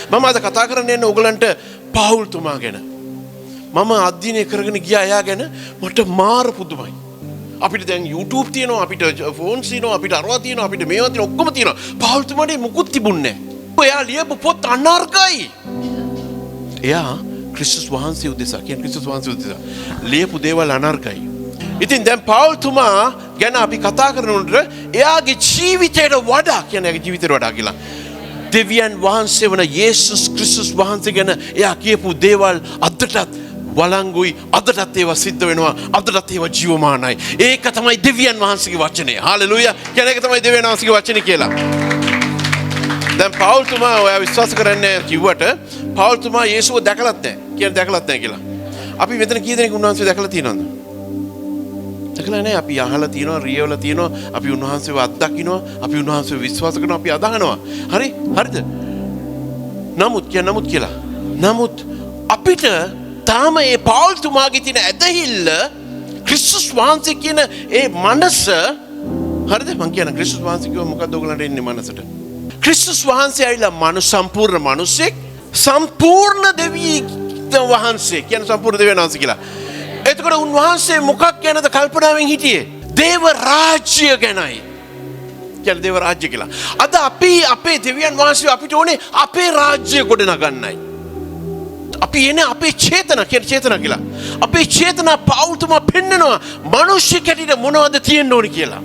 මම අද කතා කරන්න යන්නේ ඕගලන්ට පාවුල්තුමා ගැන. මම අධ්‍යයනය කරගෙන ගියා එයා ගැන මට මාර පුදුමයි. අපිට දැන් YouTube තියෙනවා, අපිට ෆෝන්ස් තියෙනවා, අපිට අරවා තියෙනවා, අපිට මේවා තියෙනවා, ඔක්කොම තියෙනවා. පාවුල්තුමාට මුකුත් තිබුණේ නැහැ. එයා ලියපු පොත් අනර්ගයි. එයා ක්‍රිස්තුස් වහන්සේ උදෙසා ක්‍රිස්තුස් වහන්සේ උදෙසා ලියපු දේවල් අනර්ගයි. ඉතින් දැන් පාවුල්තුමා ගැන අපි කතා කරනකොට එයාගේ ජීවිතයට වඩා එයාගේ ජීවිතයට වඩා කියලා දෙවියන් වහන්සේ වන යේසුස් ක්‍රිස්තුස් වහන්සේ ගැන එයා කියපු දේවල් අදටත් වළංගුයි, අදටත් ඒවා සිද්ධ වෙනවා, අදටත් ඒවා ජීවමානයි. ඒක තමයි දෙවියන් වහන්සේගේ වචනය. හාලෙලූයා. ඒක තමයි දෙවියන් වහන්සේගේ වචනේ කියලා. දැන් පාවුල්තුමා ඔයා විශ්වාස කරන්නේ කිව්වට පාවුල්තුමා යේසුව දැකලත් නැහැ. කියන්නේ දැකලත් නැහැ කියලා. අපි මෙතන කී දෙනෙක් උන්වහන්සේ දැකලා තියෙනවද? දැකලා නැහැ. අපි අහලා තියෙනවා, රියවලා තියෙනවා, අපි උන්වහන්සේව අත්දකින්නවා, අපි උන්වහන්සේව විශ්වාස කරනවා, අපි අදහනවා. හරිද? නමුත් කියලා. නමුත් අපිට තාම මේ පාවුල්තුමාගේ තියෙන ඇදහිල්ල ක්‍රිස්තුස් වහන්සේ කියන ඒ මනස හරිද? මං කියන ක්‍රිස්තුස් වහන්සේ කිව්ව මොකද්ද ඔයගලන්ට එන්නේ මනසට? ක්‍රිස්තුස් වහන්සේ ඇවිල්ලා සම්පූර්ණ මිනිසෙක්, සම්පූර්ණ දෙවියෙක් වහන්සේ කියන සම්පූර්ණ දෙවියන් වහන්සේ කියලා. එතකොට උන්වහන්සේ මොකක් ගැනද කල්පනාවෙන් හිටියේ? දේව රාජ්‍ය ගැනයි. කියන්නේ දේව රාජ්‍ය කියලා. අද අපි අපේ දෙවියන් වහන්සේ අපිට ඕනේ අපේ රාජ්‍ය ගොඩනගන්නයි. අපි එන්නේ අපේ චේතනා කියලා. අපේ චේතනා පාවුල්තුමා පෙන්නනවා මිනිස්සු කැටිට මොනවද තියෙන්න ඕනි කියලා.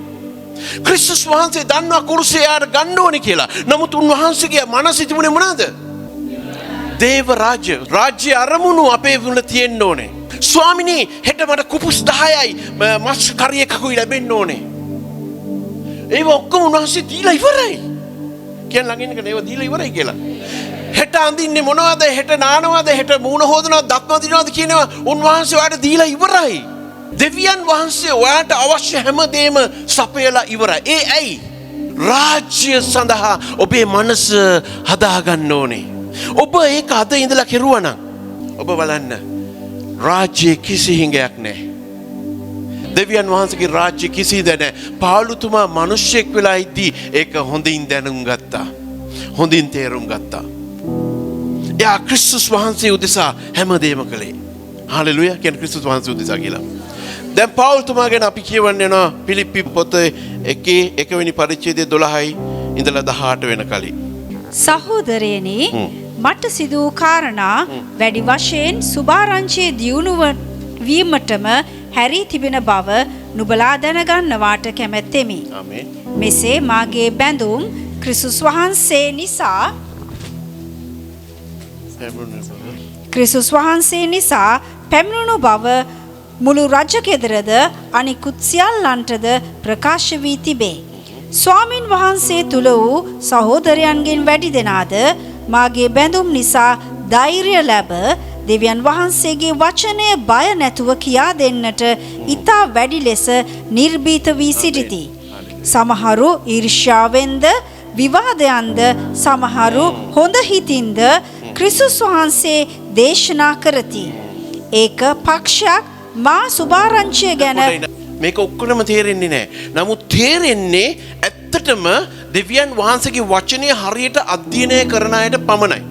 ක්‍රිස්තුස් වහන්සේ දන්නවා කුරුසේ යාර ගන්න ඕනි කියලා. නමුත් උන්වහන්සේගේ මනස තිබුණේ මොනවද? දේව රාජ්‍ය අරමුණු අපේ වුණ තියෙන්න ඕනේ. ස්වාමිනී හෙට මට කුපුස් 10යි මස් කරි එකකුයි ලැබෙන්න ඕනේ. ඒව ඔක්කොම උන්වහන්සේ දීලා ඉවරයි. කියන්න ළඟින් ඉන්න ඒව දීලා ඉවරයි කියලා. හෙට අඳින්නේ මොනවද? හෙට නානවද? හෙට මූණ හොදනවද? දත් මදිනවද කියනවා උන්වහන්සේ ඔයාලට දීලා ඉවරයි. දෙවියන් වහන්සේ ඔයාට අවශ්‍ය හැමදේම සපයලා ඉවරයි. ඒ ඇයි? රාජ්‍ය සඳහා ඔබේ මනස හදාගන්න ඕනේ. ඔබ ඒක අද ඉඳලා කෙරුවා නම් ඔබ බලන්න රාජ්‍යයේ කිසි හිඟයක් නැහැ. දෙවියන් වහන්සේගේ රාජ්‍ය කිසිද නැහැ. පාවුල්තුමා මිනිසෙක් වෙලා ඉද්දී ඒක හොඳින් දැනුම් ගත්තා. හොඳින් තේරුම් ගත්තා. එයා ක්‍රිස්තුස් වහන්සේ උදෙසා හැමදේම කළේ. හාලෙලූයා. කියන්නේ ක්‍රිස්තුස් වහන්සේ උදෙසා කියලා. දැන් පාවුල්තුමා ගැන අපි කියවන්න යනවා පිලිප්පි පොතේ 1 වෙනි පරිච්ඡේදයේ 12යි ඉඳලා 18 වෙනකලි. සහෝදරයනි මට සිදු වූ කාරණා වැඩි වශයෙන් සුභාරංචියේ දියුණු වීමටම හැරී තිබෙන බව නුඹලා දැනගන්නවාට කැමැත්තෙමි. ආමේන්. මෙසේ මාගේ බැඳුම් ක්‍රිස්තුස් වහන්සේ නිසා පැමිණුණු බව මුළු රජකෙදරද අනිකුත් සියල්ලන්ටද ප්‍රකාශ වී තිබේ. ස්වාමින් වහන්සේ තුල වූ සහෝදරයන්ගෙන් වැඩි දෙනාද මාගේ බැඳුම් නිසා ධෛර්ය ලැබ දෙවියන් වහන්සේගේ වචනය බය නැතුව කියා දෙන්නට ඊතා වැඩි ලෙස නිර්භීත වී සිටිති. සමහරු ඊර්ෂ්‍යාවෙන්ද විවාදයන්ද සමහරු හොඳ හිතින්ද ක්‍රිස්තුස් වහන්සේ දේශනා කරති. ඒක පක්ෂයක් මා සුභාරංචිය ගැන මේක ඔක්කොම තේරෙන්නේ නැහැ. නමුත් තේරෙන්නේ ඇත්තටම දෙවියන් වහන්සේගේ වචනය හරියට අධ්‍යයනය කරන අයට පමණයි.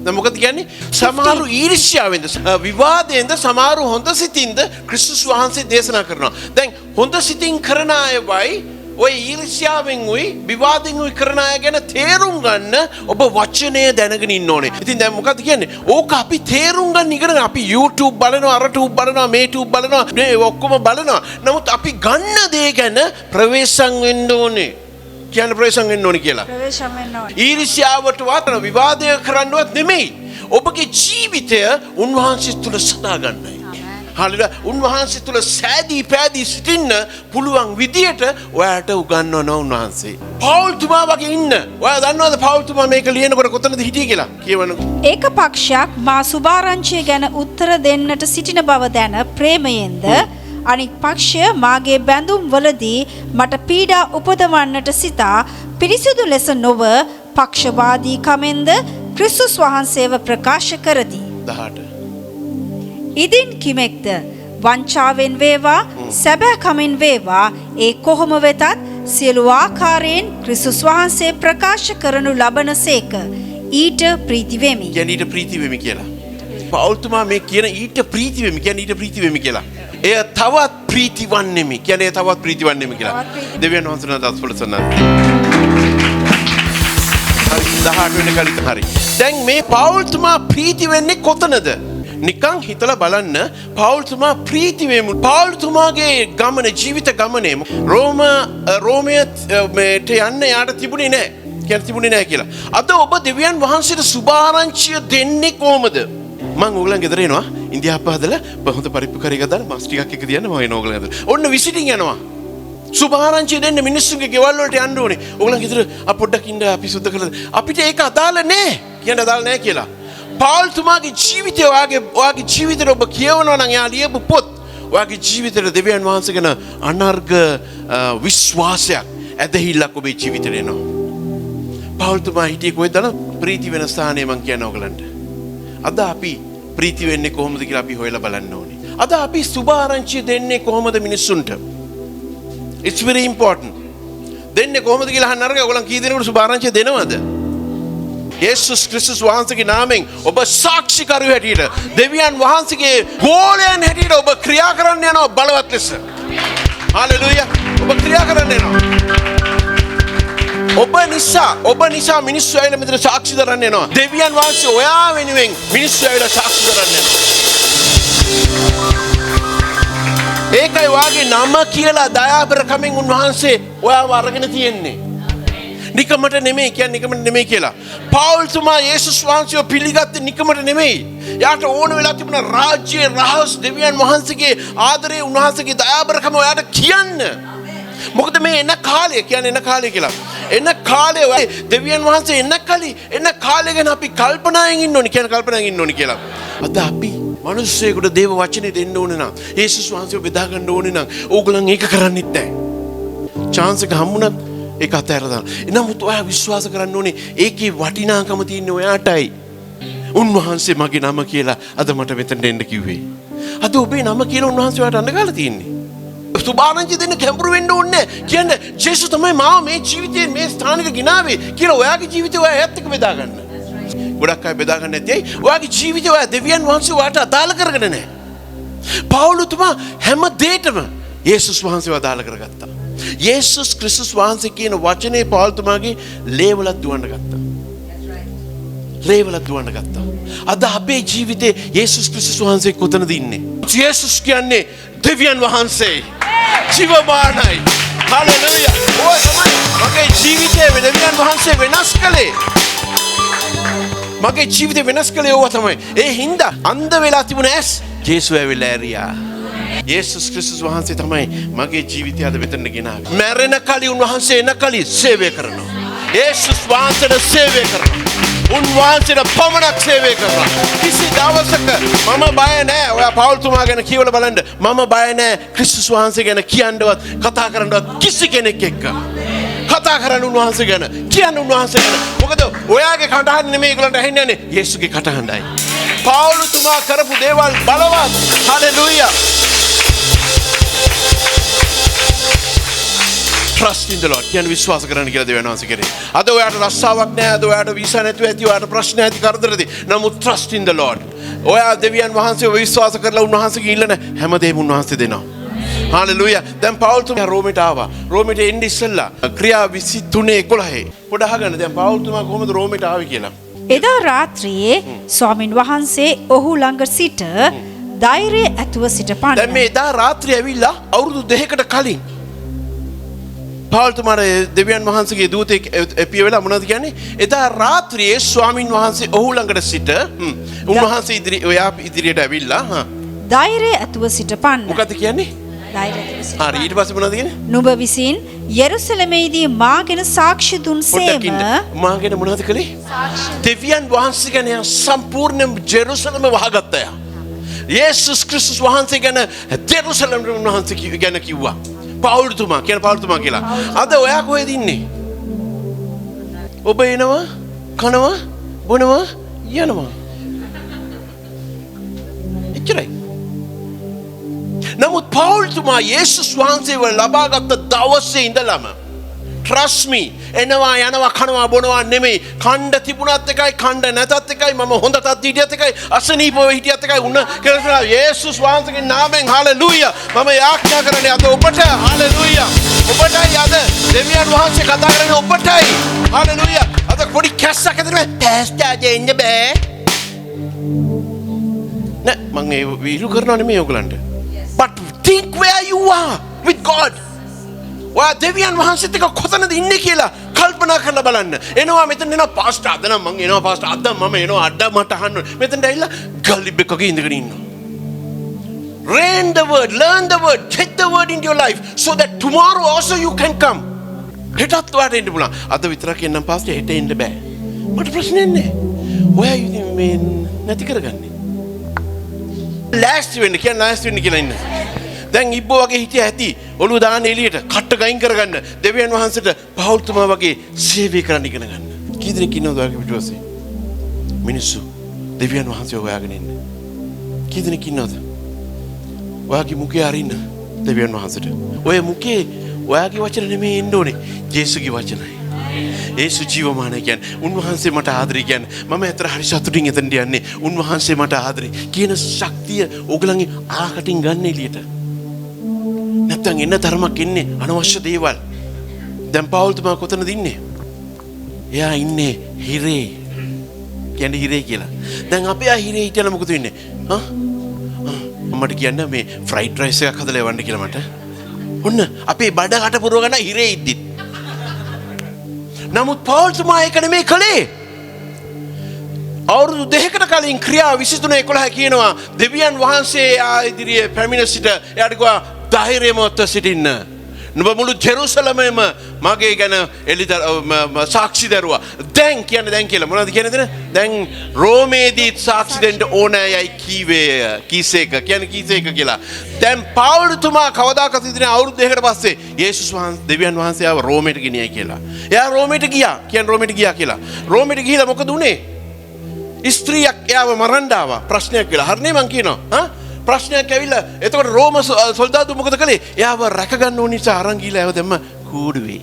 දැන් මොකද කියන්නේ? සමහරු ඊර්ෂ්‍යාවෙන්ද විවාදයෙන්ද සමහරු හොඳ සිතින්ද ක්‍රිස්තුස් වහන්සේ දේශනා කරනවා. දැන් හොඳ සිතින් කරන අයවයි ඔය ඊර්ෂ්‍යාවෙන් උයි විවාදෙන් උයි කරන අය ගැන තේරුම් ගන්න ඔබ වචනය දැනගෙන ඉන්න ඕනේ. ඉතින් දැන් මොකද කියන්නේ? ඕක අපි තේරුම් ගන්න ඉගෙන අපි YouTube බලනවා, අරටූබ් බලනවා, මේටූබ් බලනවා, මේ ඔක්කොම බලනවා. නමුත් අපි ගන්න දේ ගැන ප්‍රවේශම් වෙන්න ඕනේ. කියන්නේ ප්‍රවේශම් වෙන්න ඕනේ කියලා. ප්‍රවේශම් වෙන්න ඕනේ. ඊර්ෂ්‍යාවටවත් විවාදය කරන්නවත් නෙමෙයි. ඔබගේ ජීවිතය උන්වහන්සේ තුල සදා ගන්නයි. හරිද? උන්වහන්සේ තුල සෑදී පැදී සිටින්න පුළුවන් විදියට ඔයාට උගන්වනවා උන්වහන්සේ. පාවුල්තුමා වගේ ඉන්න. ඔයා දන්නවද පාවුල්තුමා මේක ලියනකොට කොතනද හිටියේ කියලා? කියවන්නකෝ. ඒක පක්ෂයක් මා සුභාරංචිය ගැන උත්තර දෙන්නට සිටින බව දැන ප්‍රේමයෙන්ද අනික් පක්ෂය මාගේ බැඳුම් වලදී මට පීඩා උපදවන්නට සිතා පිරිසිදු ලෙස නොව පක්ෂවාදී කමෙන්ද ක්‍රිස්තුස් වහන්සේව ප්‍රකාශ කරති. 18 ඉදින් කිමෙක්ද වංචාවෙන් වේවා සැබෑ කමින් වේවා ඒ කොහොම වෙතත් සියලු ආකාරයෙන් ක්‍රිස්තුස් වහන්සේ ප්‍රකාශ කරනු ලබන සේක. ඊට ප්‍රීති වෙමි. කියන්නේ ඊට ප්‍රීති වෙමි කියලා. පෞල්තුමා මේ කියන ඊට ප්‍රීති වෙමි කියන්නේ ඊට ප්‍රීති වෙමි කියලා. එය තවත් ප්‍රීති වන්නෙමි. කියන්නේ තවත් ප්‍රීති වන්නෙමි කියලා. දෙවියන් වහන්සේලා දස්පොළ සන්නත්. හරි 18 වෙනි කලිත හරි. දැන් මේ පෞල්තුමා ප්‍රීති වෙන්නේ කොතනද? නිකං හිතලා බලන්න පෞල්තුමා ප්‍රීති වෙමු. පෞල්තුමාගේ ගමන ජීවිත ගමනේ රෝමයට යන්න යාට තිබුණේ නැහැ. කියන්නේ තිබුණේ නැහැ කියලා. අද ඔබ දෙවියන් වහන්සේට සුභාරංචිය දෙන්නේ කොහමද? මම ඕගලන් ගෙදර එනවා ඉන්දියාප්ප හදලා හොඳ පරිප්පු කරේ ගදාලා මස් ටිකක් එක තියන්න මම එනවා ඕගලන් ගෙදර. ඔන්න විසිටින් යනවා. සුභාරංචිය දෙන්න මිනිස්සුන්ගේ ගෙවල් වලට යන්න ඕනේ. ඕගලන් ගෙදර පොඩ්ඩක් ඉන්න අපි සුද්ධ කරලා අපිට ඒක අදාළ නැහැ. කියන්න අදාළ නැහැ කියලා. පෞල්තුමාගේ ජීවිතය ඔයාගේ ජීවිතේ ඔබ කියවනවා නම් එයා ලියපු පොත් ඔයාගේ ජීවිතේ දෙවියන් වහන්සේ ගැන අනර්ග විශ්වාසයක් ඇදහිල්ලක් ඔබේ ජීවිතේ එනවා. පෞල්තුමා හිටියේ කොහෙද? ප්‍රීති වෙන ස්ථානයේ මං කියන ඕගලන්ට. අද අපි ප්‍රීති වෙන්නේ කොහොමද කියලා අපි හොයලා බලන්න ඕනේ. අද අපි සුභාරංචිය දෙන්නේ කොහොමද මිනිස්සුන්ට? It's very important. දෙන්නේ කොහොමද කියලා අහන්න අරගෙන ඔයගොල්ලන් කී දෙනෙකුට සුභාරංචිය දෙනවද? යේසුස් ක්‍රිස්තුස් වහන්සේගේ නාමයෙන් ඔබ සාක්ෂිකරු හැටියට දෙවියන් වහන්සේගේ ගෝලයන් හැටියට ඔබ ක්‍රියා කරන්න යනවා බලවත් ලෙස. හalleluya. ඔබ ක්‍රියා කරන්න යනවා. ඔබ නිසා මිනිස්සු ඇවිල්ලා මෙතන සාක්ෂි දරන්න යනවා. දෙවියන් වහන්සේ ඔයා වෙනුවෙන් මිනිස්සු ඇවිල්ලා සාක්ෂි දරන්න යනවා. ඒකයි වාගේ නම කියලා දයාබරකමින් උන්වහන්සේ ඔයාව අරගෙන තියෙන්නේ. නිකමට නෙමෙයි කියන්නේ නිකමට නෙමෙයි කියලා. පෞල්තුමා යේසුස් වහන්සේව පිළිගත්තේ නිකමට නෙමෙයි. යාට ඕන වෙලා තිබුණ රාජ්‍යයේ රහස් දෙවියන් වහන්සේගේ ආදරේ උන්වහන්සේගේ දයාබරකම ඔයාට කියන්න. මොකද මේ එන කාලය කියන්නේ එන කාලය කියලා. එන කාලේ දෙවියන් වහන්සේ එන කාලය ගැන අපි කල්පනායෙන් ඉන්න ඕනි කියන කල්පනායෙන් ඉන්න ඕනි කියලා. අද අපි මිනිස්සෙකුට දේව වචනේ දෙන්න ඕනේ නම් යේසුස් වහන්සේව බෙදා ගන්න ඕනේ නම් ඕගොල්ලන් ඒක කරන්නෙත් නැහැ. chance එක හම්බුණත් ඒක අතහැරලා දාන්න. එනමුත් ඔයා විශ්වාස කරන්න ඕනේ ඒකේ වටිනාකම තියෙන්නේ ඔයාටයි. උන්වහන්සේ මගේ නම කියලා අද මට මෙතනට එන්න කිව්වේ. අද ඔබේ නම කියලා උන්වහන්සේ ඔයාට අඬගාලා තියෙන්නේ. සුභාරංචිය දෙන්න කැඹුරු වෙන්න ඕනේ නැහැ. කියන්නේ ජේසුස් තමයි මාව මේ ජීවිතේ මේ ස්ථානෙක ගෙනාවේ කියලා ඔයාගේ ජීවිතේ ඔයා ඇත්ත එක්ක බෙදා ගන්න. ගොඩක් අය බෙදා ගන්න නැති ඇයි? ඔයාගේ ජීවිතේ ඔයා දෙවියන් වහන්සේ ඔයාට අදාළ කරගෙන නැහැ. පෞලුතුමා හැම දෙයකම යේසුස් වහන්සේව අදාළ කරගත්තා. යේසුස් ක්‍රිස්තුස් වහන්සේ කියන වචනේ පෞලුතුමාගේ ලේවලක් දුවන්න ගත්තා. ලේවලක් දුවන්න ගත්තා. අද අපේ ජීවිතේ යේසුස් ක්‍රිස්තුස් වහන්සේ කොතනද ඉන්නේ? යේසුස් කියන්නේ දෙවියන් වහන්සේ. ජීවමානයි. හalleluya. ඔය තමයි මගේ ජීවිතේ දෙවියන් වහන්සේ වෙනස් කළේ. මගේ ජීවිතේ වෙනස් කළේ ඕවා තමයි. ඒ හින්දා අන්ධ වෙලා තිබුණ ඇස් ජේසුස් ඇවිල්ලා ඇරියා. යේසුස් ක්‍රිස්තුස් වහන්සේ තමයි මගේ ජීවිතය අද මෙතන ගෙනාවේ. මැරෙන කලින් උන්වහන්සේ එන කලින් සේවය කරනවා. යේසුස් වහන්සේට සේවය කරනවා. උන්වහන්සේට පමණක් සේවය කරනවා. කිසි දවසක මම බය නැහැ. ඔයා පෞල්තුමා ගැන කියවලා බලන්න. මම බය නැහැ ක්‍රිස්තුස් වහන්සේ ගැන කියන්නවත් කතා කරන්නවත් කිසි කෙනෙක් එක්ක. කතා කරන්න උන්වහන්සේ ගැන කියන්න උන්වහන්සේ ගැන. මොකද ඔයාගේ කටහඬ නෙමෙයි ඒගොල්ලන්ට ඇහෙන්නේ නැහැ. යේසුගේ කටහඬයි. පෞල්තුමා කරපු දේවල් බලවත්. Hallelujah. Trust in the Lord. කියන විශ්වාස කරන්න කියලා දෙවියන් වහන්සේ කරේ. අද ඔයාට රස්සාවක් නැහැ. අද ඔයාට වීසා නැතුව ඇති. ඔයාට ප්‍රශ්න ඇති කරදරදී. නමුත් trust in the Lord. ඔයා දෙවියන් වහන්සේව විශ්වාස කරලා උන්වහන්සේගේ ඉල්ලන හැමදේම උන්වහන්සේ දෙනවා. හalleluya. දැන් පෞල්තුමා රෝමයට ආවා. රෝමයට එන්නේ ඉස්සෙල්ලා ක්‍රියා 23:11. පොඩ අහගන්න. දැන් පෞල්තුමා කොහොමද රෝමයට ආවේ කියලා. එදා රාත්‍රියේ ස්වාමින් වහන්සේ ඔහු ළඟ සිට ධෛර්යය ඇතුව සිටපන්න. දැන් මේ එදා රාත්‍රියේ ඇවිල්ලා අවුරුදු 2කට කලින් පෞල්තුමාට දෙවියන් වහන්සේගේ දූතෙක් එපිය වෙලා මොනවද කියන්නේ? එදා රාත්‍රියේ ස්වාමින් වහන්සේ ඔහු ළඟට සිට උන්වහන්සේ ඉදිරියට ඇවිල්ලා ධෛර්යය ඇතුව සිටපන්න. මොකද කියන්නේ? ධෛර්යය ඇතුව සිටපන්න. හරි ඊට පස්සේ මොනවද කියන්නේ? නුඹ විසින් යෙරුසලමේදී මාගෙන සාක්ෂි දුන්සේම මාගෙන මොනවද කළේ? දෙවියන් වහන්සේ ගැන සම්පූර්ණ ජෙරුසලම වහගත්තා. යේසුස් ක්‍රිස්තුස් වහන්සේ ගැන ජෙරුසලම උන්වහන්සේ ගැන කිව්වා. පෞල්තුමා කියන පෞල්තුමා කියලා. අද ඔයා කොහෙද ඉන්නේ? ඔබ එනවා, කනවා, බොනවා, යනවා. එච්චරයි. නමුත් පෞල්තුමා යේසුස් වහන්සේව ලබාගත් දවසේ ඉඳලම trust me. එනවා යනවා කනවා බොනවා නෙමෙයි. කණ්ඩ තිබුණත් එකයි කණ්ඩ නැතත් එකයි මම හොඳටත් හිටියත් එකයි අසනීපව හිටියත් එකයි උන්න කියලා යේසුස් වහන්සේගේ නාමයෙන් හාලෙලූයා. මම යාඥා කරන්නේ අද ඔබට හාලෙලූයා. ඔබටයි අද දෙවියන් වහන්සේ කතා කරන්නේ ඔබටයි. හාලෙලූයා. අද පොඩි කැස්සක් ඇතුලේ ටෙස්ට් එන්න බෑ. නෑ මම ඒ විරු කරනවා නෙමෙයි ඔයගලන්ට. But think where you are with God. වා දෙවියන් වහන්සේත් එක්ක කොතනද ඉන්නේ කියලා කල්පනා කරලා බලන්න. එනවා මෙතන එනවා පාස්ටර් අද නම් මම එනවා පාස්ටර් අද මම එනවා අඩ මට අහන්න. මෙතනට ඇවිල්ලා ගලිබ් එකක ඉඳගෙන ඉන්නවා. Learn the word, learn the word, get the word into your life so that tomorrow also you can come. හෙටත් වාට එන්න පුළුවන්. අද විතරක් එන්නම් පාස්ටර් හෙට එන්න බෑ. මට ප්‍රශ්නේ නැහැ. ඔයා ඉතින් මේ නැති කරගන්නේ. ලෑස්ති වෙන්න කියන ලෑස්ති වෙන්න කියලා ඉන්න. දැන් ඉබ්බෝ වගේ හිටිය ඇති ඔළුව දාන්න එළියට කට්ට ගයින් කරගන්න දෙවියන් වහන්සේට පෞල්තුමා වගේ සේවය කරන්න ඉගෙන ගන්න. කී දෙනෙක් ඉන්නවද ඔයාගේ පිටුපස්සේ? මිනිස්සු දෙවියන් වහන්සේ හොයාගෙන ඉන්නේ. කී දෙනෙක් ඉන්නවද? ඔයාගේ මුඛය අරින්න දෙවියන් වහන්සේට. ඔය මුඛේ ඔයාගේ වචන නෙමෙයි එන්න ඕනේ. ජේසුගේ වචනයි. ඒසු ජීවමානයි කියන්නේ උන්වහන්සේ මට ආදරේ කියන්නේ මම ඇතර හරි සතුටින් එතනට යන්නේ උන්වහන්සේ මට ආදරේ කියන ශක්තිය ඕගලන්ගේ ආකටින් ගන්න එළියට නැත්තම් එන්න තරමක් ඉන්නේ අනවශ්‍ය දේවල් දැන් පෞල්තුමා කොතනද ඉන්නේ එයා ඉන්නේ හිරේ කියන්නේ හිරේ කියලා දැන් අපේ හිරේ හිටියලා මොකද වෙන්නේ මට කියන්න මේ ෆ්‍රයිඩ් රයිස් එකක් හදලා එවන්න කියලා මට ඔන්න අපේ බඩ කට පුරව ගන්න හිරේ ඉද්දිත් නමුත් පෞල්තුමා ඒක නෙමෙයි කළේ. අවුරුදු දෙකකට කලින් ක්‍රියා 23:11 කියනවා දෙවියන් වහන්සේ ඉදිරියේ පැමිණ සිට එයාට කිව්වා ධෛර්යමත්ව සිටින්න. නුඹ මුළු ජෙරුසලමෙම මගේ ගැන සාක්ෂි දරුවා. දැන් කියන්නේ දැන් කියලා මොනවද කියන්නේ දැන් රෝමේදී සාක්ෂි දෙන්න ඕනෑයයි කීවේ කීසේක කියන්නේ කීසේක කියලා. දැන් පෞල්තුමා කවදාකවත් ඉදිරිය අවුරුදු දෙකකට පස්සේ යේසුස් වහන්සේ දෙවියන් වහන්සේ ආව රෝමයට ගෙනියයි කියලා. එයා රෝමයට ගියා. කියන්නේ රෝමයට ගියා කියලා. රෝමයට ගිහිලා මොකද උනේ? ස්ත්‍රියක් එයාව මරන්න ආවා. ප්‍රශ්නයක් කියලා. හරිනේ මං කියනවා. ප්‍රශ්නයක් ඇවිල්ලා එතකොට රෝම සොල්දාදු මොකද කළේ? එයාව රැක ගන්න ඕන නිසා අරන් ගිහලා එයාව දැම්ම කූඩුවේ.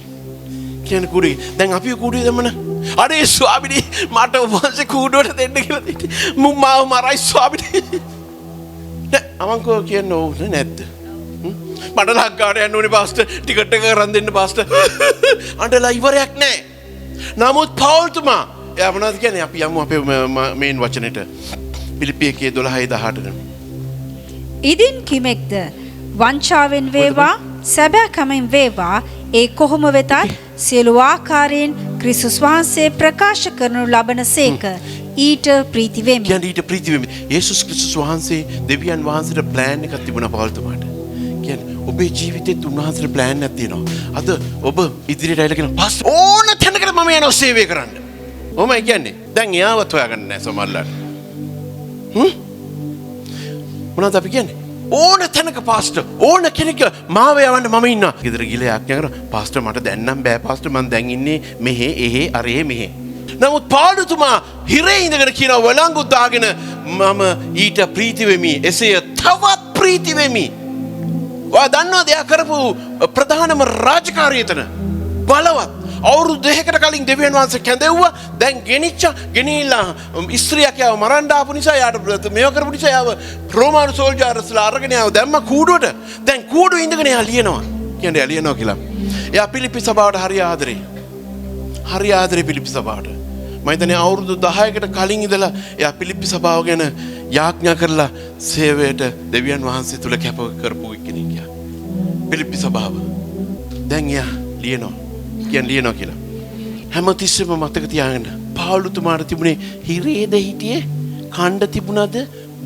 කියන්නේ කූඩුවේ. දැන් අපි කූඩුවේ දැම්මන. අනේ ස්වාමිනේ මට වහන්සේ කූඩුවට දෙන්න කියලා තිබ්බේ. මාව මරයි ස්වාමිනේ. නෑ අමංකෝ කියන්නේ ඕනේ නැද්ද? මට ලංකාවට යන්න ඕනේ පාස්ටර් ටිකට් එක කරන් දෙන්න පාස්ටර්. අඬලා ඉවරයක් නෑ. නමුත් පෞල්තුමා එයා මොනවද කියන්නේ? අපි යමු අපේ මේන් වචනෙට. පිලිප්පි 1:12-18. ඉදින් කිමෙක්ද වංචාවෙන් වේවා සැබෑකමින් වේවා ඒ කොහොම වෙතත් සියලු ආකාරයෙන් ක්‍රිස්තුස් වහන්සේ ප්‍රකාශ කරනු ලබන සේක ඊට ප්‍රීති වෙමි. කියන්නේ ඊට ප්‍රීති වෙමි. යේසුස් ක්‍රිස්තුස් වහන්සේ දෙවියන් වහන්සේට ප්ලෑන් එකක් තිබුණා පෞල්තුමාට. කියන්නේ ඔබේ ජීවිතේත් උන්වහන්සේට ප්ලෑන් එකක් තියෙනවා. අද ඔබ ඉදිරියට ඇවිල්ලා කියන පස් ඕන තැනකට මම යනවා සේවය කරන්න. ඔමයි කියන්නේ. දැන් එයාවත් හොයාගන්න නැහැ සමහරලාට. මොනවද අපි කියන්නේ? ඕන තැනක පාස්ටර් ඕන කෙනෙක් මාව යවන්න මම ඉන්නවා. ගෙදර ගිහලා යාඥා කරා පාස්ටර් මට දැන් නම් බෑ පාස්ටර් මම දැන් ඉන්නේ මෙහෙ එහෙ අරේ මෙහෙ. නමුත් පාළුතුමා හිරේ ඉඳගෙන කියනවා වළංගු දාගෙන මම ඊට ප්‍රීති වෙමි. එසේය තවත් ප්‍රීති වෙමි. ඔයා දන්නවද එයා කරපු ප්‍රධානම රාජකාරිය එතන? බලවත් අවුරුදු දෙකකට කලින් දෙවියන් වහන්සේ කැඳෙව්වා. දැන් ගෙනිලා ස්ත්‍රියක් යාව මරන්න ආපු නිසා යාට මේව කරපු නිසා යාව රෝමානු සෝල්ජර්ස්ලා අරගෙන යාව දැම්ම කූඩුවට. දැන් කූඩුවේ ඉඳගෙන එයා ලියනවා. කියන්නේ එයා ලියනවා කියලා. එයා පිලිප්පි සභාවට හරි ආදරේ. හරි ආදරේ පිලිප්පි සභාවට. මම හිතන්නේ අවුරුදු 10කට කලින් ඉඳලා එයා පිලිප්පි සභාව ගැන යාඥා කරලා සේවයට දෙවියන් වහන්සේ තුල කැප කරපු කෙනෙක් යා. පිලිප්පි සභාව. දැන් එයා ලියනවා. ලියනවා කියලා. හැමතිස්සෙම මතක තියාගන්න. පාවුලුතුමාට තිබුණේ හිරේද හිටියේ? කණ්ඩ තිබුණද?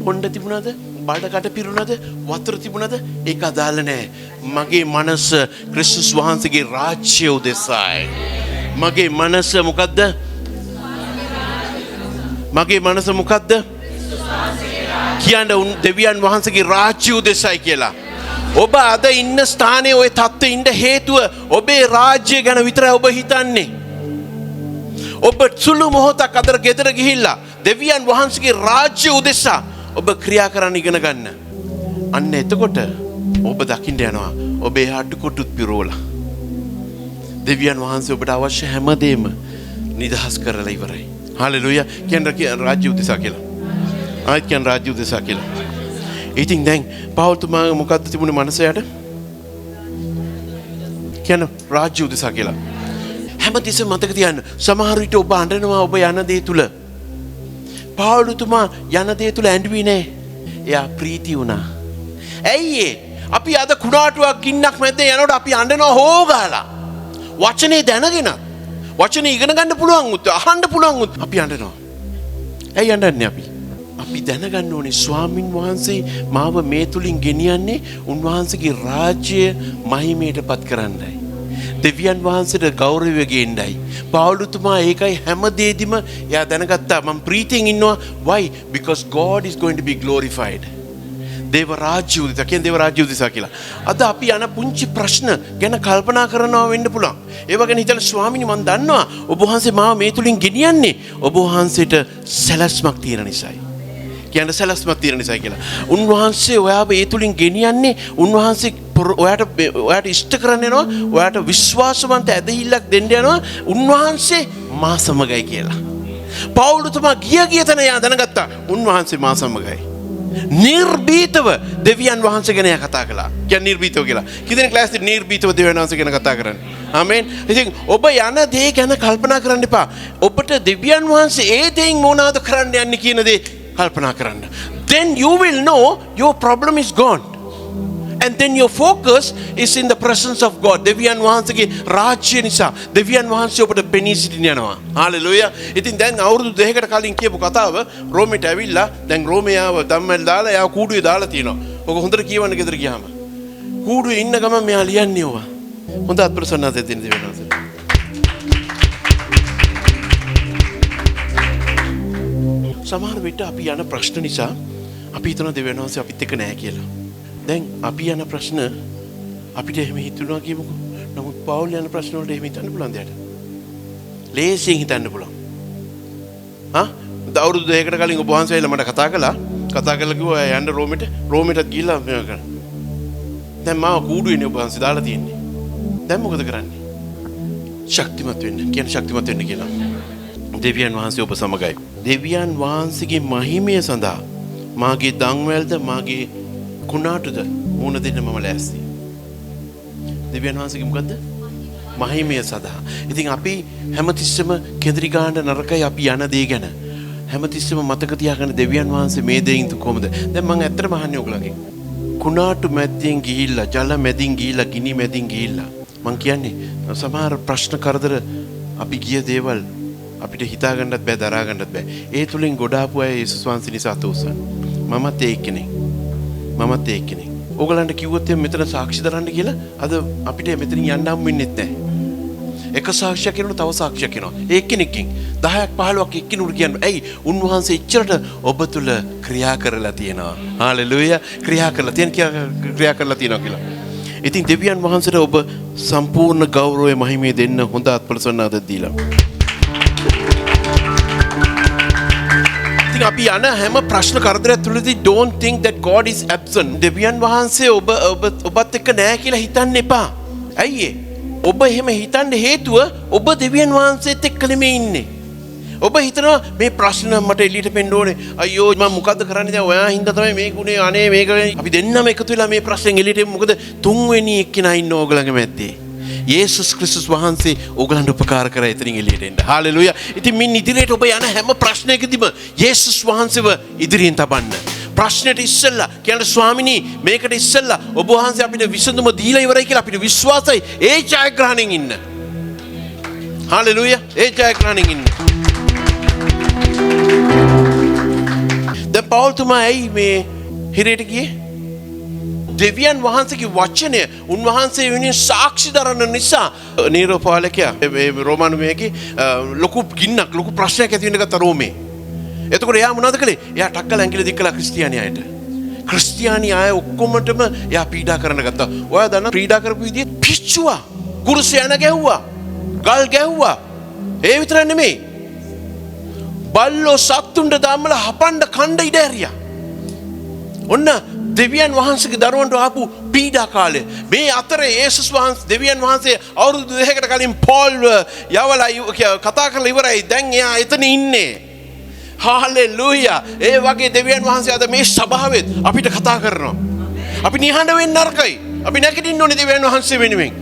බොණ්ඩ තිබුණද? බඩකට පිරුණද? වතුර තිබුණද? ඒක අදාළ නැහැ. මගේ මනස ක්‍රිස්තුස් වහන්සේගේ රාජ්‍ය උදෙසායි. මගේ මනස මොකද්ද? මගේ මනස මොකද්ද? කියන්නේ දෙවියන් වහන්සේගේ රාජ්‍ය උදෙසායි කියලා. ඔබ අද ඉන්න ස්ථානයේ ওই තත්ත්වෙ ඉන්න හේතුව ඔබේ රාජ්‍ය ගැන විතරයි ඔබ හිතන්නේ. ඔබ සුළු මොහොතක් අතර ගෙදර ගිහිල්ලා දෙවියන් වහන්සේගේ රාජ්‍ය උදෙසා ඔබ ක්‍රියා කරන්න ඉගෙන ගන්න. අන්න එතකොට ඔබ දකින්න යනවා ඔබේ අඩුකොටුත් පිරෝලා. දෙවියන් වහන්සේ ඔබට අවශ්‍ය හැමදේම නිදහස් කරලා ඉවරයි. හාලෙලූයා. කියන රාජ්‍ය උදෙසා කියලා. ආයෙත් කියන රාජ්‍ය උදෙසා කියලා. ඉතින් දැන් පවුල්තුමා මොකද්ද තිබුණේ මනසයට? කියන රාජ්‍ය උදෙසා කියලා. හැමතිස්සෙම මතක තියාගන්න. සමහර විට ඔබ අඬනවා ඔබ යන දේ තුල. පවුල්තුමා යන දේ තුල ඇඬුවේ නෑ. එයා ප්‍රීති වුණා. ඇයි අපි අද කුණාටුවක් ගින්නක් මැද්ද යනකොට අපි අඬනවා හොගාලා. වචනේ දැනගෙන වචනේ ඉගෙන ගන්න පුළුවන් උත් අහන්න පුළුවන් උත් අපි අඬනවා. ඇයි අඬන්නේ අපි? අපි දැනගන්න ඕනේ ස්වාමින් වහන්සේ මාව මේ තුලින් ගෙනියන්නේ උන්වහන්සේගේ රාජ්‍ය මහිමයටපත් කරන්නයි. දෙවියන් වහන්සේට ගෞරවය ගේන්නයි. පවුලුතුමා ඒකයි හැම දෙෙදිම එයා දැනගත්තා මම ප්‍රීතියෙන් ඉන්නවා. why? because God is going to be glorified. දේව රාජ්‍ය උදෙසා කියන දේව රාජ්‍ය උදෙසා කියලා. අද අපි යන පුංචි ප්‍රශ්න ගැන කල්පනා කරනවා වෙන්න පුළුවන්. ඒව ගැන හිතලා ස්වාමීනි මම දන්නවා ඔබ වහන්සේ මාව මේ තුලින් ගෙනියන්නේ ඔබ වහන්සේට සැලැස්මක් තියෙන නිසායි. කියන සැලැස්මක් තියෙන නිසායි කියලා. උන්වහන්සේ ඔයාව ඒ තුලින් ගෙනියන්නේ උන්වහන්සේ ඔයාට ඉෂ්ට කරන්න යනවා. ඔයාට විශ්වාසවන්ත ඇදහිල්ලක් දෙන්න යනවා. උන්වහන්සේ මා සමගයි කියලා. පවුලුතුමා ගිය තැන යා දැනගත්තා උන්වහන්සේ මා සමගයි. නිර්භීතව දෙවියන් වහන්සේ ගැන කතා කළා. කියන්නේ නිර්භීතව කියලා. කිදෙන ක්ලාස් එකේ නිර්භීතව දෙවියන් වහන්සේ ගැන කතා කරන්නේ. ආමෙන්. ඉතින් ඔබ යන දේ ගැන කල්පනා කරන්න එපා. ඔබට දෙවියන් වහන්සේ ඒ දෙයින් මොනවද කරන්න යන්නේ කියන දේ කල්පනා කරන්න. Then you will know your problem is gone. And then your focus is in the presence of God. දෙවියන් වහන්සේගේ රාජ්‍ය නිසා දෙවියන් වහන්සේ ඔබට පෙනී සිටින යනවා. හාලෙලූයා. ඉතින් දැන් අවුරුදු 2කට කලින් කියපු කතාව රෝමෙට ඇවිල්ලා දැන් රෝමයාව ධම්මල් දාලා එයා කූඩුවේ දාලා තියෙනවා. ඔක හොඳට කියවන්න ගෙදර ගියාම. කූඩුවේ ඉන්න ගමන් මෙයා ලියන්නේ ඕවා. හොඳ අත්ප්‍රසන්නතාවය දෙන්න දෙවියන් වහන්සේ. සමහර විට අපි යන ප්‍රශ්න නිසා අපි හිතන දෙවියන් වහන්සේ අපිත් එක්ක නැහැ කියලා. දැන් අපි යන ප්‍රශ්න අපිට එහෙම හිතුණා කියමුකෝ. නමුත් පවුල් යන ප්‍රශ්න වලට එහෙම හිතන්න පුළුවන් දෙයක්. ලේසියෙන් හිතන්න පුළුවන්. අවුරුදු 2කට කලින් ඔබ වහන්සේලා මට කතා කළා කිව්වා යන්න රෝමෙටත් ගිහිල්ලා මේක කරන්න. දැන් මාව කූඩුවේනේ ඔබ වහන්සේ දාලා තියෙන්නේ. දැන් මොකද කරන්නේ? ශක්තිමත් වෙන්න. කියන ශක්තිමත් වෙන්න කියලා. දෙවියන් වහන්සේ ඔබ සමගයි. දෙවියන් වහන්සේගේ මහිමය සඳහා මාගේ දන්වැල්ද මාගේ කුණාටුද මුණ දෙන්න මම ලෑස්ති. දෙවියන් වහන්සේගේ මොකද්ද? මහිමය සඳහා. ඉතින් අපි හැමතිස්සෙම කෙඳිරි ගන්න නරකයි අපි යන දේ ගැන. හැමතිස්සෙම මතක තියාගන්න දෙවියන් වහන්සේ මේ දෙයින් කොහොමද? දැන් මම ඇත්තටම අහන්නේ ඔයගලගෙන්. කුණාටු මැද්දෙන් ගිහිල්ලා, ජල මැදින් ගිහිල්ලා, ගිනි මැදින් ගිහිල්ලා මං කියන්නේ සමහර ප්‍රශ්න කරදර අපි ගිය දේවල් අපිට හිතා ගන්නත් බෑ දරා ගන්නත් බෑ. ඒ තුලින් ගොඩාපු අය යේසුස් වහන්සේ නිසා අත උස්සන. මමත් ඒ කෙනෙක්. ඕගලන්ට කිව්වොත් මෙතන සාක්ෂි දරන්න කියලා අද අපිට මෙතනින් යන්න හම් වෙන්නේ නැහැ. එක සාක්ෂියක් කියනකොට තව සාක්ෂියක් කියනවා. එක්කෙනෙක්ගෙන් 10ක් 15ක් එක්කිනුට කියන්නේ. ඇයි? උන්වහන්සේ ඉච්චරට ඔබ තුල ක්‍රියා කරලා තියෙනවා. හාලෙලූයා. ක්‍රියා කරලා තියෙනවා කියලා. ඉතින් දෙවියන් වහන්සේට ඔබ සම්පූර්ණ ගෞරවය මහිමය දෙන්න හොඳ අත්පලසන්නාද දීලා. අපි යන හැම ප්‍රශ්න කරදරයක් තුළදී don't think that God is absent. දෙවියන් වහන්සේ ඔබත් එක්ක නැහැ කියලා හිතන්න එපා. ඇයි ඔබ එහෙම හිතන්න හේතුව ඔබ දෙවියන් වහන්සේත් එක්ක නෙමෙයි ඉන්නේ. ඔබ හිතනවා මේ ප්‍රශ්න මට එළියට පෙන්න ඕනේ. අයියෝ මම මොකද්ද කරන්නේ දැන් ඔයා හින්දා තමයි මේක උනේ. අනේ මේක අපි දෙන්නම එකතු වෙලා මේ ප්‍රශ්නෙන් එළියට එමු. මොකද තුන්වෙනි එක්කෙනා ඉන්න ඕගලගේ මැද්දේ. යේසුස් ක්‍රිස්තුස් වහන්සේ ඕගලන්ට උපකාර කරා එතනින් එළියට එන්න. හාලෙලූයා. ඉතින් මින් ඉදිරියට ඔබ යන හැම ප්‍රශ්නයකදීම යේසුස් වහන්සේව ඉදිරියෙන් තබන්න. ප්‍රශ්නෙට ඉස්සෙල්ලා කියන්නේ ස්වාමිනී මේකට ඉස්සෙල්ලා ඔබ වහන්සේ අපිට විසඳුම දීලා ඉවරයි කියලා අපිට විශ්වාසයි. ඒ ජයග්‍රහණයෙන් ඉන්න. හාලෙලූයා. ඒ ජයග්‍රහණයෙන් ඉන්න. දැන් පවුල්තුමා ඇයි මේ හිරේට ගියේ? දෙවියන් වහන්සේගේ වචනය උන්වහන්සේ වෙනුවෙන් සාක්ෂි දරන නිසා නීරෝපාලකයා රෝමානු මේකේ ලොකු ගින්නක් ලොකු ප්‍රශ්නයක් ඇති වෙන්න ගත්තා රෝමේ. එතකොට එයා මොනවද කළේ? එයා ටක්කල ඇඟිලි දික් කළා ක්‍රිස්තියානි අයට. ක්‍රිස්තියානි අය ඔක්කොමටම එයා පීඩා කරන්න ගත්තා. ඔයා දන්න පීඩා කරපු විදිය පිච්චුවා. කුරුසයන ගැහුවා. ගල් ගැහුවා. ඒ විතර නෙමෙයි. බල්ලෝ සත්තුන්ට දාම්මල හපන්න කණ්ඩ ඉඩ ඇරියා. ඔන්න දෙවියන් වහන්සේගේ දරුවන්ට ආපු පීඩා කාලේ මේ අතරේ යේසුස් වහන්සේ දෙවියන් වහන්සේ අවුරුදු 2කට කලින් පෝල් යවලා කතා කරලා ඉවරයි. දැන් එයා එතන ඉන්නේ. හාලෙලූයා. ඒ වගේ දෙවියන් වහන්සේ අද මේ සභාවෙත් අපිට කතා කරනවා. අපි නිහඬ වෙන්න නරකයි. අපි නැගිටින්න ඕනේ දෙවියන් වහන්සේ වෙනුවෙන්.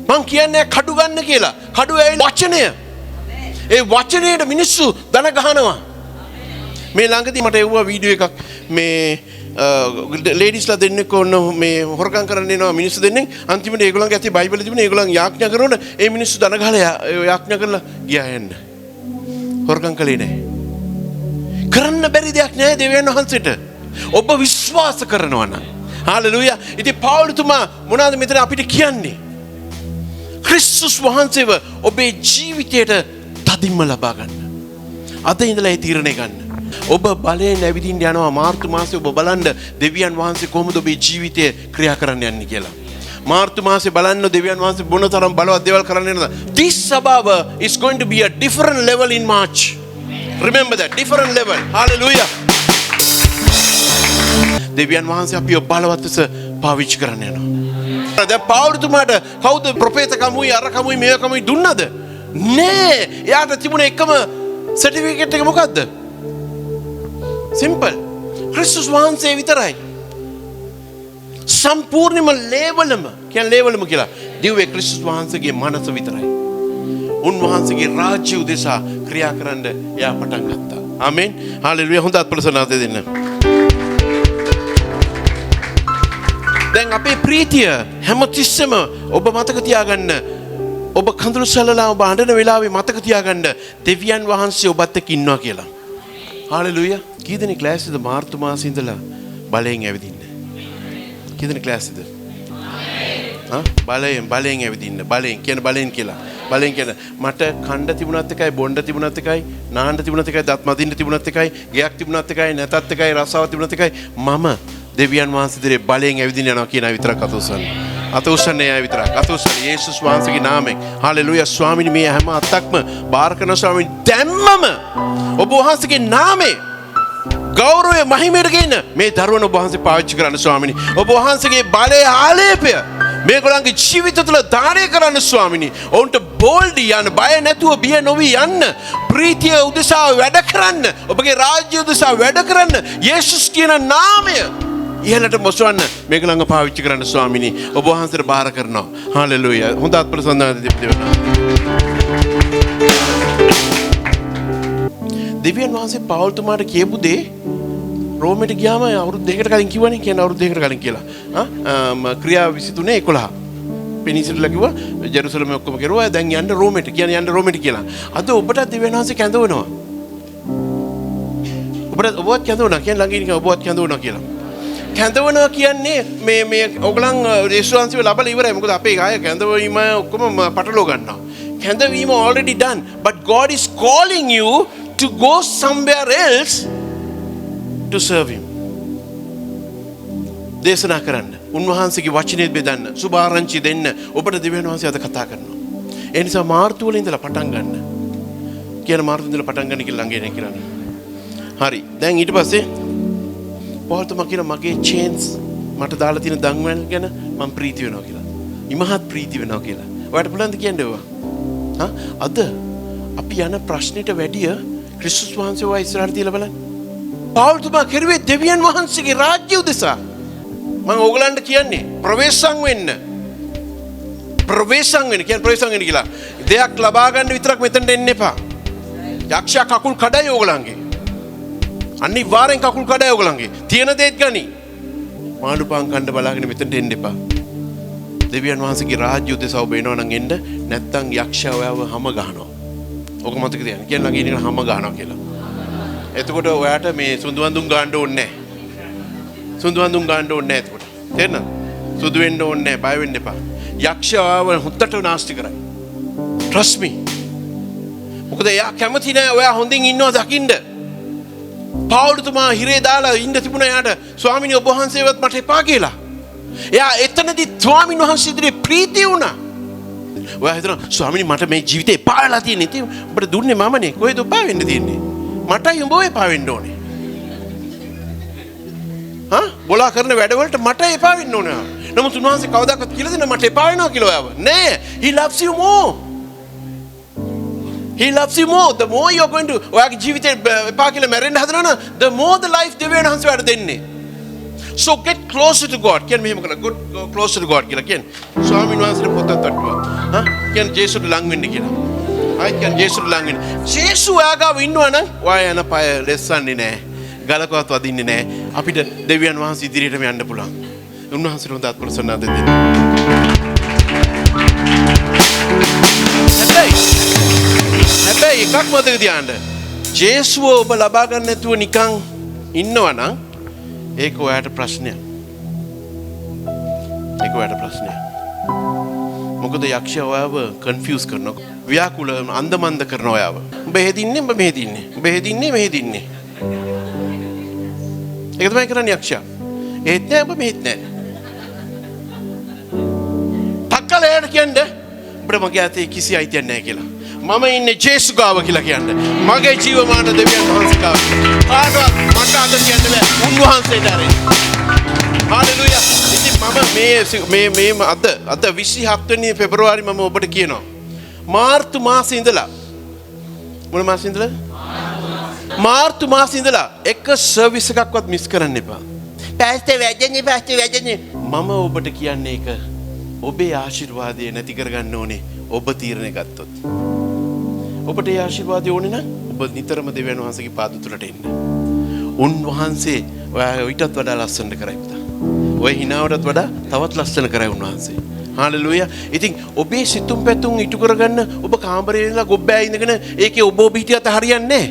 මං කියන්නේ කඩු ගන්න කියලා. කඩු ඇවිල්ලා වචනය. ඒ වචනයට මිනිස්සු දන ගහනවා. මේ ළඟදී මට එවුවා වීඩියෝ එකක් මේ ලේඩිස්ලා දෙන්නෙක් ඔන්න මේ හොරකම් කරන්න එනවා මිනිස්සු දෙන්නෙක්. අන්තිමට ඒගොල්ලන්ගේ ඇත්තේ බයිබලෙ තිබුණේ ඒගොල්ලන් යාඥා කරනකොට ඒ මිනිස්සු දන ගහලා යාඥා කරලා ගියා යන්න. හොරකම් කළේ නැහැ. කරන්න බැරි දෙයක් නෑ දෙවියන් වහන්සේට. ඔබ විශ්වාස කරනවා නම්. හාලෙලූයා. ඉතින් පෞලතුමා මොනවාද මෙතන අපිට කියන්නේ? ක්‍රිස්තුස් වහන්සේව ඔබේ ජීවිතයට තදින්ම ලබා ගන්න. අද ඉඳලා ඒ තීරණය ගන්න. ඔබ බලයෙන් ඇවිදින්න යනවා මාර්තු මාසේ ඔබ බලන්න දෙවියන් වහන්සේ කොහොමද ඔබේ ජීවිතය ක්‍රියා කරන්න යන්නේ කියලා. මාර්තු මාසේ බලන්න දෙවියන් වහන්සේ මොන තරම් බලවත් දේවල් කරන්න යනවද? This Sabbath is going to be a different level in March. Remember that, different level. Hallelujah. දෙවියන් වහන්සේ අපිව බලවත් ලෙස පාවිච්චි කරන්න යනවා. දැන් පෞලතුමාට කවුද ප්‍රොෆේත කමුයි අර කමුයි මේ කමුයි දුන්නද? නෑ. එයාට තිබුණ එකම සර්ටිෆිකේට් එක මොකද්ද? සිම්පල්. ක්‍රිස්තුස් වහන්සේ විතරයි. සම්පූර්ණම ලේවලම කියන්නේ ලේවලම කියලා. දිව්‍ය ක්‍රිස්තුස් වහන්සේගේ මනස විතරයි. උන්වහන්සේගේ රාජ්‍ය උදෙසා ක්‍රියා කරන්න එයා පටන් ගත්තා. ආමෙන්. හාලෙලූයා. හොඳ අත්පලසනාද දෙන්න. දැන් අපේ ප්‍රීතිය හැමතිස්සෙම ඔබ මතක තියාගන්න. ඔබ කඳුළු සැලලා ඔබ අඬන වෙලාවේ මතක තියාගන්න දෙවියන් වහන්සේ ඔබත් එක්ක ඉන්නවා කියලා. හාලෙලූයා. කී දෙනෙක් ක්ලාස් එකද මාර්තු මාසේ ඉඳලා බලයෙන් ඇවිදින්න? කී දෙනෙක් ක්ලාස් එකද? බලයෙන් ඇවිදින්න. බලයෙන් කියන බලයෙන් කියලා. බලෙන් කියන මට කණ්ඩ තිබුණත් එකයි බොණ්ඩ තිබුණත් එකයි නාන්න තිබුණත් එකයි දත් මදින්න තිබුණත් එකයි ගෙයක් තිබුණත් එකයි නැතත් එකයි රස්සාව තිබුණත් එකයි මම දෙවියන් වහන්සේ දිරේ බලයෙන් ඇවිදින්න යනවා කියන අය විතරක් අත උස්සන්න. අත උස්සන්නේ අය විතරක්. අත උස්සන්නේ යේසුස් වහන්සේගේ නාමයෙන්. හාලෙලූයා. ස්වාමීනි මේ හැම අතක්ම බාර කරන ස්වාමීනි දැම්මම ඔබ වහන්සේගේ නාමයෙන් ගෞරවය මහිමයට ගෙන මේ දරුවන් ඔබ වහන්සේ පාවිච්චි කරන්න ස්වාමීනි. ඔබ වහන්සේගේ බලයේ ආලේපය මේගොල්ලන්ගේ ජීවිත තුළ දානය කරන්න ස්වාමීනි. ඔවුන්ට බෝල්ඩි යන්න බය නැතුව බිය නොවි යන්න ප්‍රීතිය උදෙසා වැඩ කරන්න ඔබගේ රාජ්‍ය උදෙසා වැඩ කරන්න යේසුස් කියන නාමය ඉහළට මොසවන්න මේගොල්ලන්ව පාවිච්චි කරන්න ස්වාමීනි. ඔබ වහන්සේට බාර කරනවා. හාලෙලූයා. හොඳ අත්ප්‍රසන්නතාවය දෙවියන්. දෙවියන් වහන්සේ පෞල්තුමාට කියපු දේ රෝමෙට ගියාම අවුරුදු 2කට කලින් කිව්වනේ. කියන්නේ අවුරුදු 2කට කලින් කියලා. ක්‍රියා 23:11 පෙනිසිල්ලා කිව්වා ජෙරුසලම ඔක්කොම කෙරුවා. දැන් යන්න රෝමෙට. කියන්නේ යන්න රෝමෙට කියලා. අද ඔබට දෙවියන් වහන්සේ කැඳවනවා. ඔබවත් කැඳවනවා. කියන්නේ ළඟින් නිකන් ඔබවත් කැඳවනවා කියලා. කැඳවනවා කියන්නේ මේ ඔයගලන් රෙස්ටුරන්ට් වල ලබලා ඉවරයි. මොකද අපේ ආය කැඳවීම ඔක්කොම පටලව ගන්නවා. කැඳවීම already done. But God is calling you to go somewhere else to serve him. දේශනා කරන්න. උන්වහන්සේගේ වචනේ බෙදන්න. සුභාරංචි දෙන්න. ඔබට දෙවියන් වහන්සේ අද කතා කරනවා. ඒ නිසා මාර්තු වල ඉඳලා පටන් ගන්න. කියන මාර්තු ඉඳලා පටන් ගන්න කියලා ළඟ එන කියලා. හරි. දැන් ඊට පස්සේ පෞල්තුමා කියන මගේ චේන්ස් මට දාලා තියෙන දන්වැල් ගැන මම ප්‍රීති වෙනවා කියලා. ඉමහත් ප්‍රීති වෙනවා කියලා. ඔයාලට පුළුවන්ද කියන්න ඒවා? අද අපි යන ප්‍රශ්නෙට වැඩිය ක්‍රිස්තුස් වහන්සේ වයි ඉස්සරහට තියලා බලන්න. පෞල්තුමා කෙරුවේ දෙවියන් වහන්සේගේ රාජ්‍ය උදෙසා. මම ඕගලන්ට කියන්නේ ප්‍රවේශම් වෙන්න. ප්‍රවේශම් වෙන්න කියන්නේ ප්‍රවේශම් වෙන්න කියලා. දෙයක් ලබා ගන්න විතරක් මෙතනට එන්න එපා. යක්ෂයා කකුල් කඩයි ඕගලන්ගේ. අනිවාර්යෙන් කකුල් කඩයි ඕගලන්ගේ. තියෙන දේත් ගනි. මාළුපාන් කණ්ඩ බලාගෙන මෙතනට එන්න එපා. දෙවියන් වහන්සේගේ රාජ්‍ය උදෙසා ඔබ එනවා නම් එන්න. නැත්තම් යක්ෂයා ඔයාව හැම ගහනවා. ඔක මතක තියාගන්න. කියන ළඟ ඉන්න හැම ගහනවා කියලා. එතකොට ඔයාට මේ සුදු වඳුන් ගන්න ඕනේ නැහැ. සුදු වඳුන් ගන්න ඕනේ නැහැ එතකොට. තේරෙනවද? සුදු වෙන්න ඕනේ නැහැ. බය වෙන්න එපා. යක්ෂයාව හුත්තට නාස්ති කරයි. Trust me. මොකද එයා කැමති නැහැ ඔයා හොඳින් ඉන්නවා දකින්න. පෞලතුමා හිරේ දාලා ඉන්න තිබුණා එයාට ස්වාමීනි ඔබ වහන්සේවත් මට එපා කියලා. එයා එතනදී ස්වාමීන් වහන්සේ ඉදිරියේ ප්‍රීති වුණා. ඔයා හිතනවා ස්වාමීනි මට මේ ජීවිතේ එපා වෙලා තියෙන්නේ. ඉතින් ඔබට දුන්නේ මමනේ. කොහෙද එපා වෙන්න තියෙන්නේ? මටයි උඹ එපා වෙන්න ඕනේ. බොලා කරන වැඩවලට මට එපා වෙන්න ඕන. නමුත් උන්වහන්සේ කවදාකවත් කියලා දෙන්න මට එපා වෙනවා කියලා ඔයාව. නෑ. He loves you more. He loves you more. The more you're going to ඔයාගේ ජීවිතේ එපා කියලා මැරෙන්න හදනවනම් the more the life දෙවියන් වහන්සේ ඔයාලට දෙන්නේ. So get closer to God. Can මෙහෙම කරලා go closer to God කියලා කියන්නේ. ස්වාමීන් වහන්සේට පොතක් තට්ටුවා. කියන්නේ ජේසුට ලං වෙන්න කියලා. කියන්නේ ජේසුට ලං වෙන්න. ජේසු ඔයාගාව ඉන්නවනම් ඔයා යන පය ලෙස්සන්නේ නැහැ. ගලකවත් වදින්නේ නැහැ. අපිට දෙවියන් වහන්සේ ඉදිරියටම යන්න පුළුවන්. උන්වහන්සේට හොඳ අත්පොරසන්නාද දෙන්න. හැබැයි එකක් මතක තියාගන්න. ජේසුව ඔබ ලබා ගන්න නැතුව නිකන් ඉන්නවනම් ඒක ඔයාට ප්‍රශ්නයක්. ඒක ඔයාට ප්‍රශ්නයක්. මොකද යක්ෂයා ඔයාව කන්ෆියුස් කරනවා. ව්‍යාකුල අන්දමන්ද කරනවා ඔයාව. ඔබ එහෙදින්නේ ඔබ මෙහෙදින්නේ. ඔබ එහෙදින්නේ මෙහෙදින්නේ. ඒක තමයි කරන්නේ යක්ෂයා. එහෙත් නෑ ඔබ මෙහෙත් නෑ. තක්කලයට කියන්නේ ඔබට මගේ අතේ කිසි අයිතියක් නෑ කියලා. මම ඉන්නේ ජේසු ගාව කියලා කියන්නේ. මගේ ජීවමාන දෙවියන් වහන්සේ ගාව. කාටවත් මට අද කියන්න බෑ. උන්වහන්සේට ආරේ. හalleluya. ඉතින් මම අද 27 වෙනි පෙබරවාරි මම ඔබට කියනවා. මාර්තු මාසේ ඉඳලා මොන මාසේ ඉඳලා? මාර්තු මාසේ ඉඳලා එක සර්විස් එකක්වත් මිස් කරන්න එපා. පැස්ටර් වැජන්නේ. මම ඔබට කියන්නේ ඒක ඔබේ ආශිර්වාදය නැති කරගන්න ඕනේ ඔබ තීරණය ගත්තොත්. ඔබට ඒ ආශිර්වාදය ඕනේ නම් ඔබ නිතරම දෙවියන් වහන්සේගේ පාද තුලට එන්න. උන්වහන්සේ ඔයා ඊටත් වඩා ලස්සනට කරයි පුතා. ඔය හිනාවටත් වඩා තවත් ලස්සන කරයි උන්වහන්සේ. හalleluya. ඉතින් ඔබේ සිතුම් පැතුම් ඉටු කරගන්න ඔබ කාමරේ ඉඳලා ගොබ්බෑ ඉඳගෙන ඒකේ ඔබ හිටියත් හරියන්නේ නැහැ.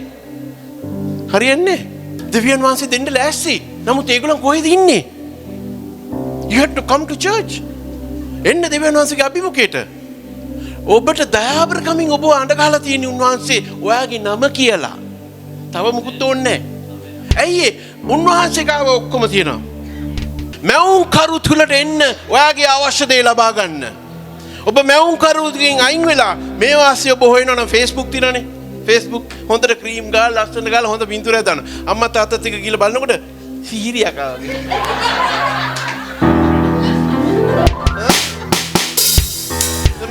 හරියන්නේ නැහැ. දෙවියන් වහන්සේ දෙන්න ලෑස්ති. නමුත් ඒගොල්ලන් කොහෙද ඉන්නේ? You have to come to church. එන්න දෙවියන් වහන්සේගේ අභිමුඛයට. ඔබට දයාබර කමින් ඔබ අඬ ගහලා තියෙන උන්වහන්සේ ඔයාගේ නම කියලා. තව මුකුත් ඕනේ නැහැ. ඇයි උන්වහන්සේ ගාව ඔක්කොම තියෙනවා. මැවුම් කරු තුලට එන්න ඔයාගේ අවශ්‍ය දේ ලබා ගන්න. ඔබ මැවුම් කරුගෙන් අයින් වෙලා මේ වාසිය ඔබ හොයනවා නම් Facebook තියෙනනේ. Facebook හොඳට ක්‍රීම් ගාලා ලස්සන ගාලා හොඳ පින්තූරයක් දාන්න. අම්මා තාත්තත් එක්ක ගිහලා බලනකොට සීරියක් ආවා.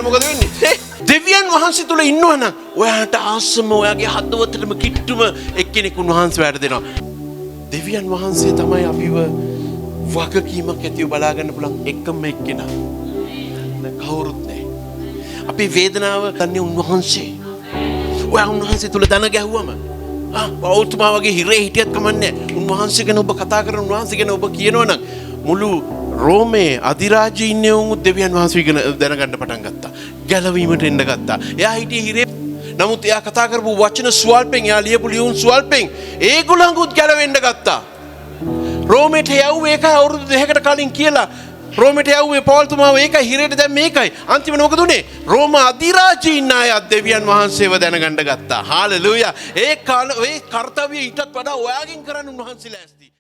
මොකද වෙන්නේ? දෙවියන් වහන්සේ තුල ඉන්නවනම් ඔයාට ආසම ඔයාගේ හදවතටම කිට්ටුම එක්කෙනෙක් උන්වහන්සේ වැඩ දෙනවා. දෙවියන් වහන්සේ තමයි අපිව වගකීමක් ඇතිව බලා ගන්න පුළුවන් එකම එක්කෙනා. කවුරුත් නැහැ. අපේ වේදනාව තන්නේ උන්වහන්සේ. ඔයා උන්වහන්සේ තුල දන ගැහුවම පෞතුමා වගේ හිරේ හිටියත් කමන්නේ. උන්වහන්සේ ගැන ඔබ කතා කරන උන්වහන්සේ ගැන ඔබ කියනවනම් මුළු රෝමේ අධිරාජ්‍යයේ ඉන්නේ උන් දෙවියන් වහන්සේ ගැන දැනගන්න පටන් ගත්තා. ගැලවීමට එන්න ගත්තා. එයා හිටියේ හිරේ. නමුත් එයා කතා කරපු වචන ස්වල්පෙන් එයා ලියපු ලියුම් ස්වල්පෙන් ඒගොල්ලන්කුත් ගැලවෙන්න ගත්තා. රෝමේට යවුවේ ඒකයි අවුරුදු 2කට කලින් කියලා. රෝමේට යවුවේ පෞල්තුමාව ඒකයි හිරේට දැන් මේකයි. අන්තිමට මොකද උනේ? රෝම අධිරාජ්‍යයේ ඉන්න අය දෙවියන් වහන්සේව දැනගන්න ගත්තා. හalleluya. ඒ කාර්යය ඊටත් වඩා ඔයාගෙන් කරන්න උන්වහන්සේ ලෑස්ති.